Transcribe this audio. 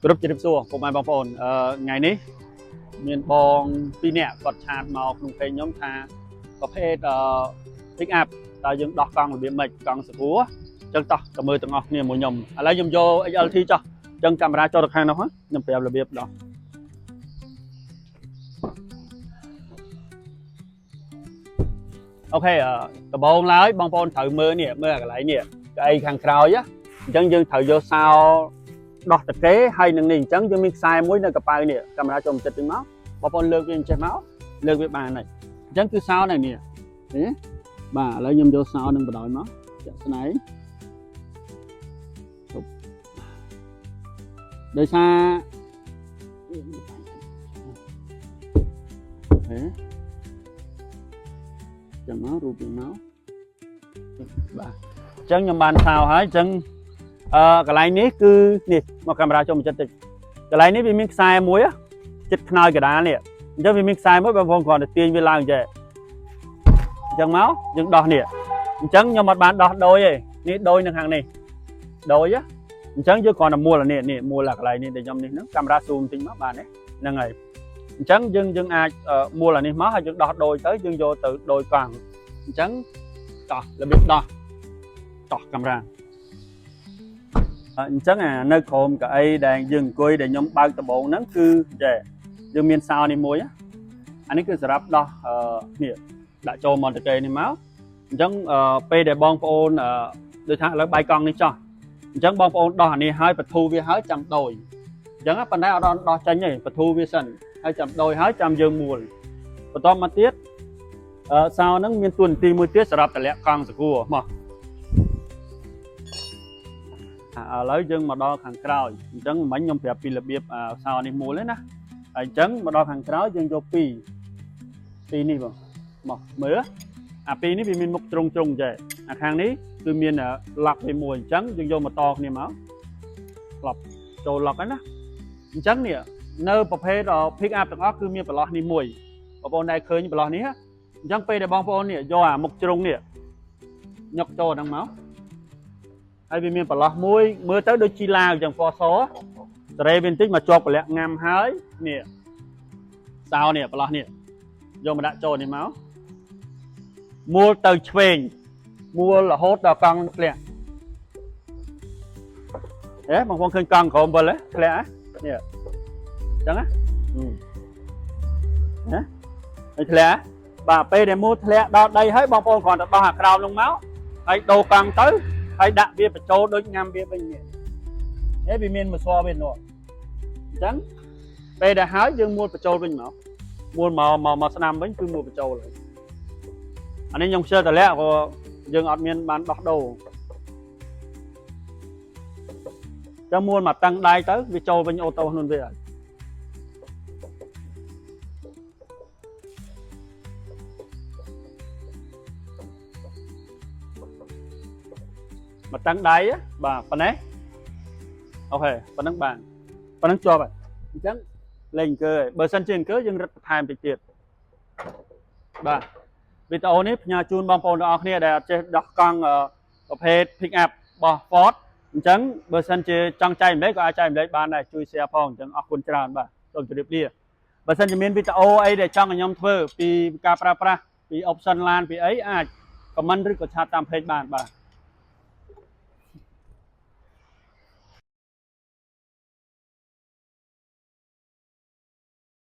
គ្រប់ជ្រាបសួរពុកម៉ែបងប្អូនថ្ងៃនេះមានបងពីរនាក់គាត់ឆាតមកក្នុងពេកខ្ញុំថាប្រភេទpick up តើយើងដោះកង់របៀបម៉េចកង់ស្រួលអញ្ចឹងតោះទៅមើលទាំងអស់គ្នាមួយខ្ញុំឥឡូវខ្ញុំយក XLT ចោះអញ្ចឹងកាមេរ៉ាចូលទៅខាងនោះខ្ញុំប្រាប់របៀបដោះអូខេដំបូងឡើយបងប្អូនត្រូវមើលនេះមើលកន្លែងនេះកៅអីខាងក្រោយអញ្ចឹងយើងត្រូវយកសោដោះតកេហើយនឹងនេះអញ្ចឹងយើងមានខ្សែមួយនៅកប៉ៅនេះកាមេរ៉ាចូលចិត្តវិញមកបងប្អូនលើកវាចេះមកលើកវាបានហើយអញ្ចឹងគឺសោនៅនេះបាទឥឡូវខ្ញុំយកសោនឹងបដ ாய் មកចាក់ស្នែងដោយសារចាំមករូបវាមកបាទអញ្ចឹងខ្ញុំបានសោហើយអញ្ចឹងកន្លែងនេះគឺនេះមកកាមេរ៉ាចូលមកចិត្តតិចកន្លែងនេះវាមានខ្សែមួយចិត្តខ្នើយកដាលនេះអញ្ចឹងវាមានខ្សែមួយបងប្អូនគ្រាន់តែទាញវាឡើងចេះអញ្ចឹងមកយើងដោះនេះអញ្ចឹងខ្ញុំអត់បានដោះដូចទេនេះដូចនៅខាងនេះដូចអញ្ចឹងយើងគ្រាន់តែមូលអានេះមូលកន្លែងនេះដែលខ្ញុំនេះហ្នឹងកាមេរ៉ាស៊ូមតិចមកបានហ្នឹងហើយអញ្ចឹងយើងអាចមូលអានេះមកហើយយើងដោះដូចទៅយើងយកទៅដូចកង់អញ្ចឹងដោះរបៀបដោះកាមេរ៉ាអញ្ចឹងនៅក្រោមកៅអីដែលយើងអង្គុយដែលខ្ញុំបើកដំបូងហ្នឹងគឺយើងមានសោនេះមួយអានេះគឺសម្រាប់ដោះនេះដាក់ចូលមកតកេនេះមកអញ្ចឹងពេលដែលបងប្អូនដូចថាឥឡូវបាយកង់នេះចោះអញ្ចឹងបងប្អូនដោះអានេះហើយបធូរវាហើយចាំដូចអញ្ចឹងប៉ុន្តែអត់ដោះចេញទេបធូរវាសិនហើយចាំដូចហើយចាំយើងមូលបន្តមកទៀតសោហ្នឹងមានទួនាទីមួយទៀតសម្រាប់តម្លាក់កង់សកួរមកឥឡូវយើងមកដល់ខាងក្រោយអញ្ចឹងមិញខ្ញុំប្រាប់ពីរបៀបសោនេះមូលទេណាហើយអញ្ចឹងមកដល់ខាងក្រោយយើងយកពីនេះបងមកមើលអាពីនេះវាមានមុខជ្រុងចេះអាខាងនេះគឺមានឡុកវាមួយអញ្ចឹងយើងយកមកតគ្នាមកឡុកចូលឡុកហ្នឹងណាអញ្ចឹងនេះនៅប្រភេទ pick up ទាំងអស់គឺមានប្រឡោះនេះមួយបងប្អូនដែលឃើញប្រឡោះនេះអញ្ចឹងពេលដែលបងប្អូននេះយកអាមុខជ្រុងនេះញឹកចូលហ្នឹងមកហើយវាមានប្រឡោះមួយមើលទៅដូចជីឡាវអញ្ចឹងពណ៌សសារ៉េវាបន្តិចមកជាប់ប្រលាក់ងាំហើយនេះសោនេះប្រឡោះនេះយកមកដាក់ចូលនេះមកមូលទៅឆ្វេងមូលរហូតដល់កង់ធ្លាក់បងប្អូនឃើញកង់ក្រោមវិលធ្លាក់នេះអញ្ចឹងណាហើយធ្លាក់បាទពេលដែលមូលធ្លាក់ដល់ដីហើយបងប្អូនគ្រាន់តែដោះអាក្រោមលងមកហើយដូរកង់ទៅហើយដាក់វាបញ្ចូលដូចញ៉ាំវាវិញនេះវាមានមួយស្វវានោះអញ្ចឹងពេលដែលហើយយើងមូលបញ្ចូលវិញមកមូលមកស្ដាំវិញគឺមូលបញ្ចូលហើយអានេះខ្ញុំខ្ជិលតលាក់ក៏យើងអត់មានបានដោះដូរចាំមូលមកតឹងដៃទៅវាចូលវិញអូតូនោះវាហើយមកតឹងដៃបាទប៉ុណ្ណេះអូខេប៉ុណ្ណឹងបានប៉ុណ្ណឹងជាប់ហើយអញ្ចឹងលេងអង្គើហើយបើសិនជាអង្គើយើងរឹតបន្ថែមតិចទៀតបាទវីដេអូនេះផ្ញើជូនបងប្អូនទាំងអស់គ្នាដែលអត់ចេះដោះកង់ប្រភេទ pick up របស់ Ford អញ្ចឹងបើសិនជាចង់ចែករំលែកក៏អាចចែករំលែកបានដែរជួយ share ផងអញ្ចឹងអរគុណច្រើនបាទសូមជម្រាបលាបើសិនជាមានវីដេអូអីដែលចង់ឲ្យខ្ញុំធ្វើពីការប្រើប្រាស់ពី option LAN ពីអីអាច comment ឬក៏ឆាតតាម page បានបាទ